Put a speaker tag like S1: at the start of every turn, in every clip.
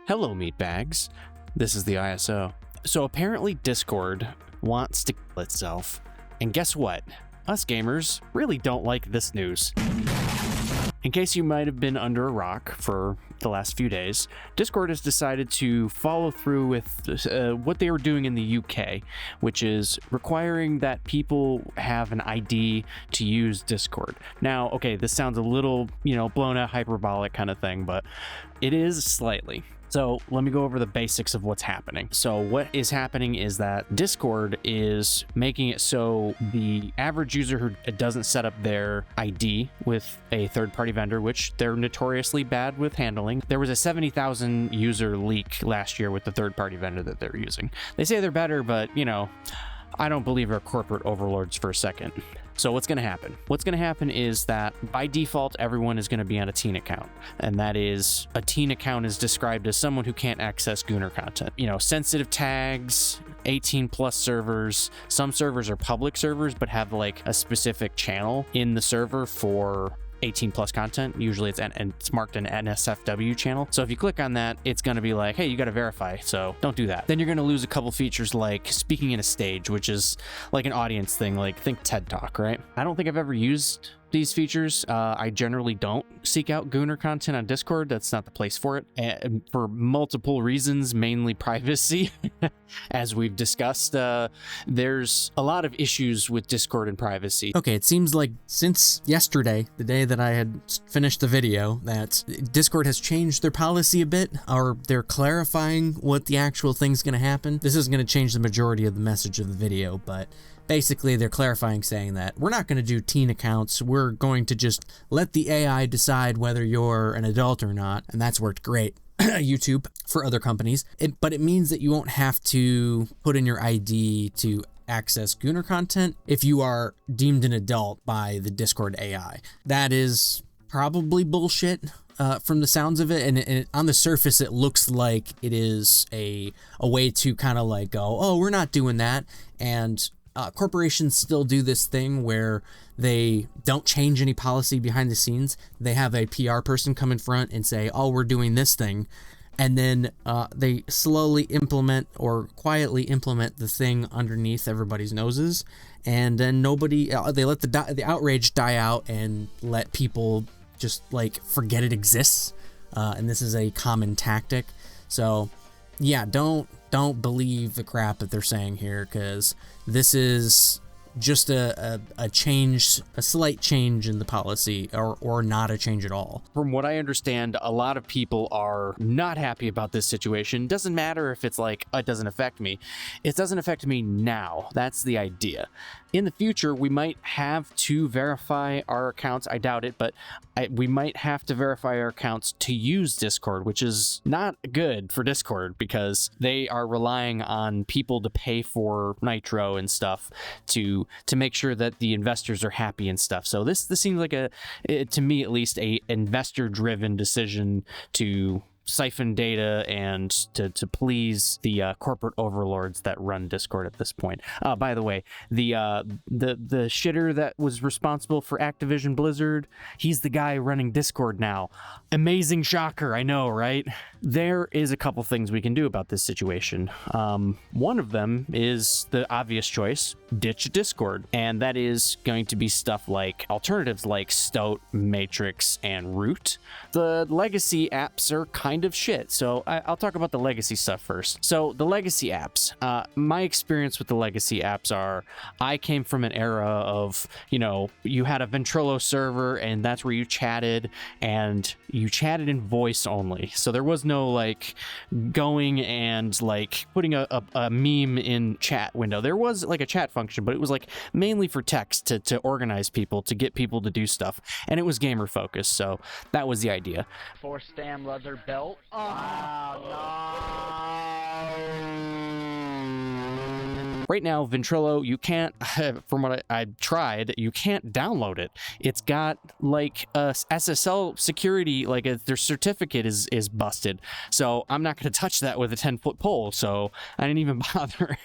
S1: Hello, meatbags. This is the ISO. So apparently Discord wants to kill itself. And guess what? Us gamers really don't like this news. In case you might have been under a rock for the last few days, Discord has decided to follow through with what they were doing in the UK, which is requiring that people have an ID to use Discord. Now, okay, this sounds a little, blown out hyperbolic kind of thing, but it is slightly. So let me go over the basics of what's happening. So what is happening is that Discord is making it so the average user who doesn't set up their ID with a third-party vendor, which they're notoriously bad with handling. There was a 70,000 user leak last year with the third-party vendor that they're using. They say they're better, but I don't believe they're corporate overlords for a second. So what's going to happen? What's going to happen is that by default, everyone is going to be on a teen account. And that is, a teen account is described as someone who can't access Gooner content. Sensitive tags, 18 plus servers. Some servers are public servers, but have like a specific channel in the server for 18 plus content. Usually it's marked an NSFW channel. So if you click on that, it's going to be like, hey, you got to verify. So don't do that. Then you're going to lose a couple features like speaking in a stage, which is like an audience thing, like think TED Talk, right? I don't think I've ever used these features. I generally don't seek out Gooner content on Discord. That's not the place for it, and for multiple reasons, mainly privacy. As we've discussed, there's a lot of issues with Discord and privacy. Okay, it seems like since yesterday, the day that I had finished the video, that Discord has changed their policy a bit, or they're clarifying what the actual thing's going to happen. This isn't going to change the majority of the message of the video, but basically, they're clarifying, saying that we're not going to do teen accounts. We're going to just let the AI decide whether you're an adult or not. And that's worked great. YouTube for other companies. But it means that you won't have to put in your ID to access Gooner content if you are deemed an adult by the Discord AI. That is probably bullshit. From the sounds of it, and on the surface, it looks like it is a way to kind of like go, oh, we're not doing that. And corporations still do this thing where they don't change any policy behind the scenes. They have a PR person come in front and say, oh, we're doing this thing. And then they slowly implement or quietly implement the thing underneath everybody's noses. And then they let the outrage die out and let people just like forget it exists. And this is a common tactic. So yeah, don't believe the crap that they're saying here, because this is just a change, a slight change in the policy, or not a change at all. From what I understand, a lot of people are not happy about this situation. Doesn't matter if it's like, it doesn't affect me. It doesn't affect me now. That's the idea. In the future, we might have to verify our accounts. I doubt it, but we might have to verify our accounts to use Discord, which is not good for Discord because they are relying on people to pay for Nitro and stuff to make sure that the investors are happy and stuff. So this seems like to me at least, a investor-driven decision to siphon data and to please the corporate overlords that run Discord at this point. By the way, the shitter that was responsible for Activision Blizzard, he's the guy running Discord now. Amazing shocker, I know, right? There is a couple things we can do about this situation. One of them is the obvious choice: ditch Discord, and that is going to be stuff like alternatives like Stoat, Matrix, and Root. The legacy apps are kind of shit, so I'll talk about the legacy stuff first. So the legacy apps, my experience with the legacy apps are, I came from an era of, you had a Ventrilo server and that's where you chatted, and you chatted in voice only. So there was no like going and like putting a meme in chat window. There was like a chat function, but it was like mainly for text to organize people, to get people to do stuff, and it was gamer focused. So that was the idea.
S2: 4-stam leather belt. Oh, no.
S1: Right now, Ventrilo, you can't, from what I tried, you can't download it. It's got like a SSL security, like their certificate is busted. So I'm not going to touch that with a 10-foot pole. So I didn't even bother.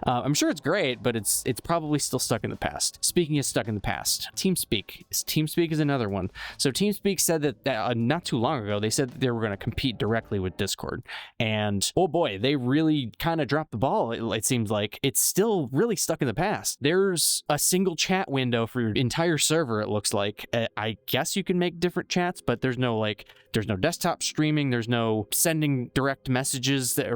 S1: I'm sure it's great, but it's probably still stuck in the past. Speaking of stuck in the past, TeamSpeak. TeamSpeak is another one. So TeamSpeak said that not too long ago, they said that they were going to compete directly with Discord. And oh boy, they really kind of dropped the ball. It seems like it's still really stuck in the past. There's a single chat window for your entire server, it looks like. I guess you can make different chats, but there's no desktop streaming. There's no sending direct messages that,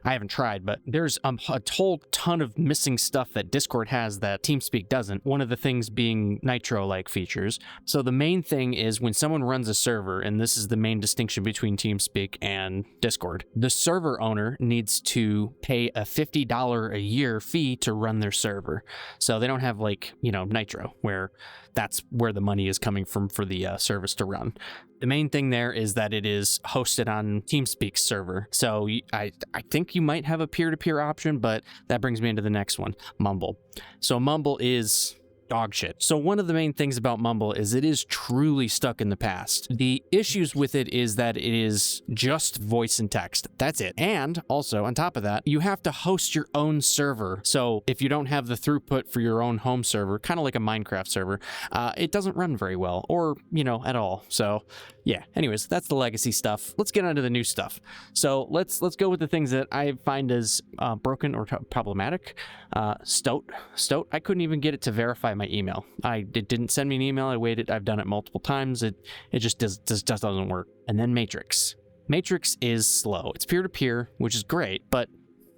S1: I haven't tried, but there's a whole ton of missing stuff that Discord has that TeamSpeak doesn't. One of the things being Nitro-like features. So the main thing is when someone runs a server, and this is the main distinction between TeamSpeak and Discord, the server owner needs to pay a $50 a year fee to run their server. So they don't have Nitro, where that's where the money is coming from for the service to run. The main thing there is that it is hosted on TeamSpeak's server. So I think you might have a peer-to-peer option, but that brings me into the next one, Mumble. So Mumble is dog shit. So one of the main things about Mumble is it is truly stuck in the past. The issues with it is that it is just voice and text. That's it. And also, on top of that, you have to host your own server. So if you don't have the throughput for your own home server, kind of like a Minecraft server, it doesn't run very well, or, at all. So yeah, anyways, that's the legacy stuff. Let's get on to the new stuff. So let's go with the things that I find as broken or problematic. Stoat, I couldn't even get it to verify my email. It didn't send me an email. I waited. I've done it multiple times. It just doesn't work. And then Matrix is slow. It's peer-to-peer, which is great, but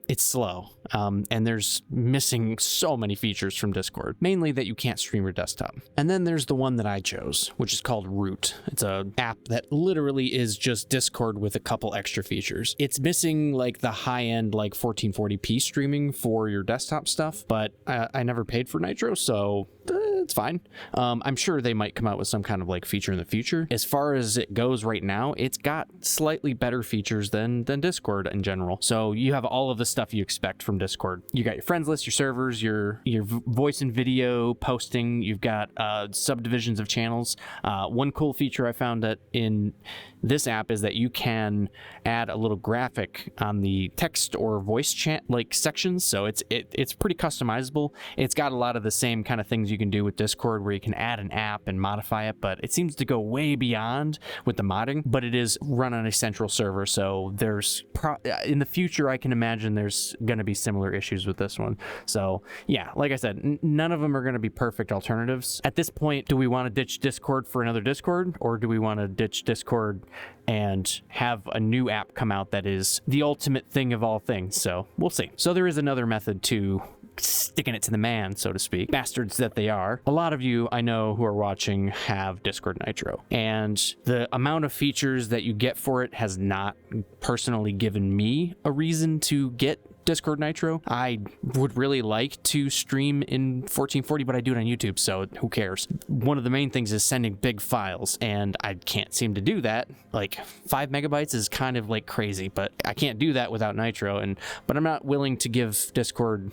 S1: it's slow, and there's missing so many features from Discord, mainly that you can't stream your desktop. And then there's the one that I chose, which is called Root. It's an app that literally is just Discord with a couple extra features. It's missing like the high-end 1440p streaming for your desktop stuff, but I never paid for Nitro, so it's fine. I'm sure they might come out with some kind of feature in the future. As far as it goes right now, it's got slightly better features than Discord in general. So you have all of the stuff you expect from Discord. You got your friends list, your servers, your voice and video posting. You've got subdivisions of channels. One cool feature I found that in this app is that you can add a little graphic on the text or voice chat sections. So it's pretty customizable. It's got a lot of the same kind of things you can do with Discord, where you can add an app and modify it, but it seems to go way beyond with the modding. But it is run on a central server, so there's in the future I can imagine there's going to be similar issues with this one. So yeah, like I said, none of them are going to be perfect alternatives. At this point, do we want to ditch Discord for another Discord, or do we want to ditch Discord and have a new app come out that is the ultimate thing of all things? So we'll see. So there is another method to sticking it to the man, so to speak. Bastards that they are. A lot of you I know who are watching have Discord Nitro, and the amount of features that you get for it has not personally given me a reason to get Discord Nitro. I would really like to stream in 1440, but I do it on YouTube, so who cares? One of the main things is sending big files, and I can't seem to do that. 5 megabytes is kind of crazy, but I can't do that without Nitro. But I'm not willing to give Discord,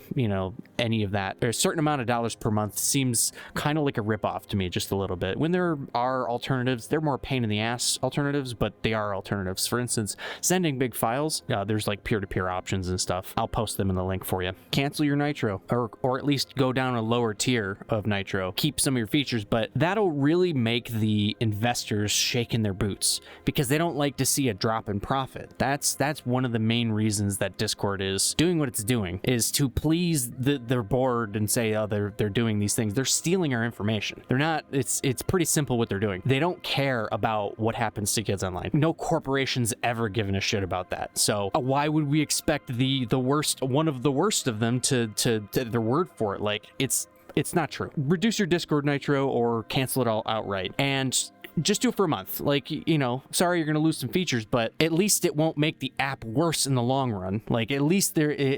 S1: any of that. A certain amount of dollars per month seems kind of like a ripoff to me, just a little bit. When there are alternatives, they're more pain in the ass alternatives, but they are alternatives. For instance, sending big files, there's peer-to-peer options and stuff. I'll post them in the link for you. Cancel your Nitro, or at least go down a lower tier of Nitro. Keep some of your features, but that'll really make the investors shake in their boots, because they don't like to see a drop in profit. That's one of the main reasons that Discord is doing what it's doing, is to please their board and say, oh, they're doing these things. They're stealing our information. They're not. It's pretty simple what they're doing. They don't care about what happens to kids online. No corporation's ever given a shit about that. So why would we expect one of the worst of them to their word for it? It's not true. Reduce your Discord Nitro or cancel it all outright. And just do it for a month. Like, you know, sorry you're going to lose some features, but at least it won't make the app worse in the long run. Like, at least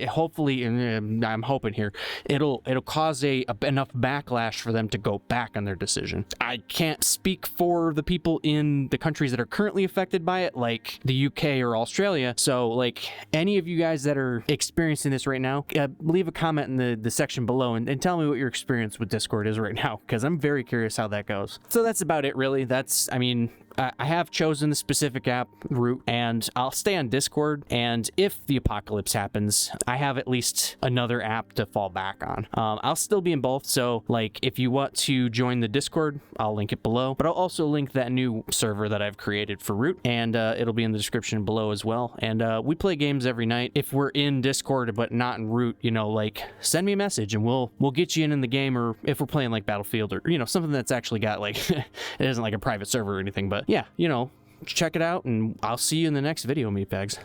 S1: hopefully, and I'm hoping here, it'll cause enough backlash for them to go back on their decision. I can't speak for the people in the countries that are currently affected by it, like the UK or Australia. So, like, any of you guys that are experiencing this right now, leave a comment in the section below and tell me what your experience with Discord is right now, because I'm very curious how that goes. So that's about it, really. I mean, I have chosen the specific app route, and I'll stay on Discord, and if the apocalypse happens, I have at least another app to fall back on. I'll still be in both, so like if you want to join the Discord, I'll link it below, but I'll also link that new server that I've created for Root, and it'll be in the description below as well. And we play games every night. If we're in Discord but not in Root, you know, like, send me a message and we'll get you in the game, or if we're playing like Battlefield or, you know, something that's actually got like it isn't like a private server or anything. But yeah, you know, check it out, and I'll see you in the next video, meatbags.